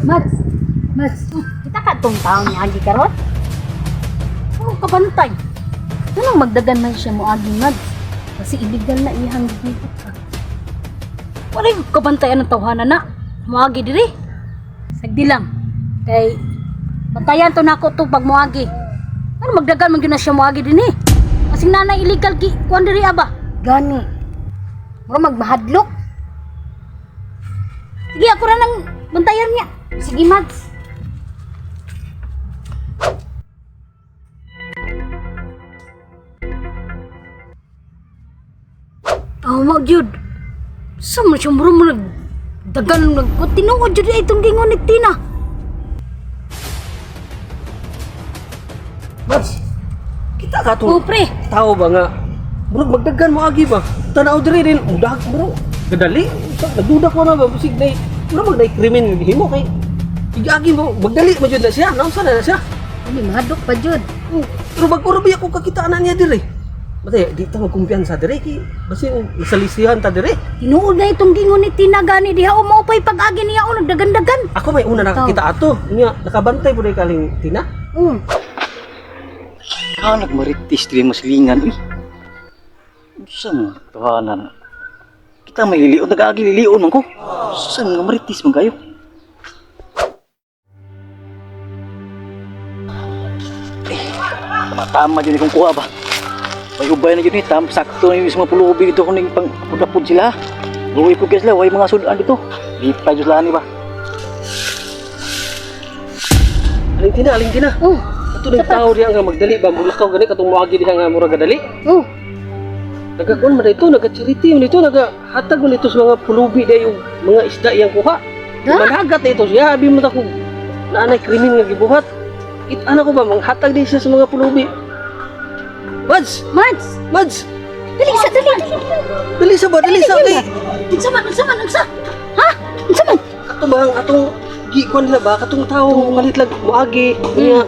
Mads, Mads, kita ka tong taon ni Agi karon? Oo, kabantay. Anong magdagan man siya mo Agi, Mads? Kasi illegal na ihang dito ka. Wala yung kabantayan ng tawhanan na. Mo Agi diri. Sagdi lang. Kay bantayan to nako to pag mo Agi. Ano magdagan man gyud na siya mo Agi dinhi? Kasing nanay illegal ki kuan diri aba. Gani. Mura magmahadlok. Sige, ako na nang bantayan niya. Sige, Mads. Tama, Jud. Sama siya mo dagan tinuod Jud itong gingon ni Tina. Mads, kita ka Oh, to. pre. Tao ba nga? Bro, magdagan mo agi ba? Tanaw diri rin, udag bro. Gadali. Nagduda ko na ba busig nay. Bro, magday krimen himo kay igagi mo, magdali mo jud na siya. Nausa na siya. Ani mahadlok pa Jud. Pero bagkurabi ako kakitaan niya diri. Bate, di ta magkumpiyansa diri ki basin isalisihan ta diri. Tinuod na itong gingon ni Tina gani diha o mao pay pag-agi niya o nagdagan-dagan. Ako may una nakakita ato. Nya nakabantay pud kaling Tina. Nagmaritis diri masilingan eh. Saan tahanan? Kita may lilion, nag-aagi lilion man ko. Saan nga maritis man kayo? Tama dyan ikong kuha ba? May ubay na dyan eh, sakto na yung mga pulubi dito kung pang pudapod sila. Buhay po kaya sila, way mga sudan dito. Di pa dyan sila ba? Aling Tina. Ato ng tao diha nga magdali ba mulakaw gani katong moagi diha nga mura gadali. Nagakon man dito, naga-charity man dito, nagahatag man dito sa mga pulubi dahil yung mga isda iyang kuha. Managat na ito siya, habi mo na kung naanay krimen nga gibuhat. Ano ko ba, manghatag din siya sa mga pulubi. Mads! Mads, Mads! dali sa dali. Dali sa ba? Dali sa ba? Unsa man? Ha? Unsa man? Ato ba ang atong gikuan nila ba? Katong tao kalit lang muagi. Niya.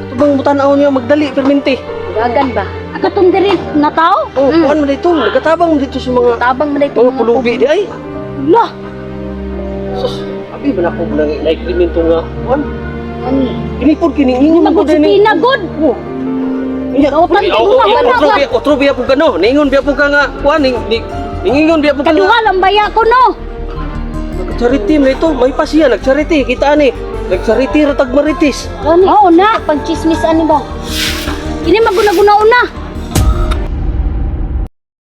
Ato bang mutanaw niya magdali, permente. Gagan ba? Akatong diri na tao? Kuan man dito, nagatabang man dito sa mga Tabang man dito mga pulubi di ay. Lah, Sus, abi ba na ko na krimen to nga kuan? ani. Pinipod kiningingon Magod si Tina god. Iya, Kautan ko na otro biya po gano. Ningon biya po ka nga kuan ningon biya po ka. Kaduha lang baya ko no. Nag-charity mo ito, may pasiya nag-charity kita ani. Nag-charity ra tag maritis. Ani. Oo na, pag chismis ani ba? Ini maguna-guna una.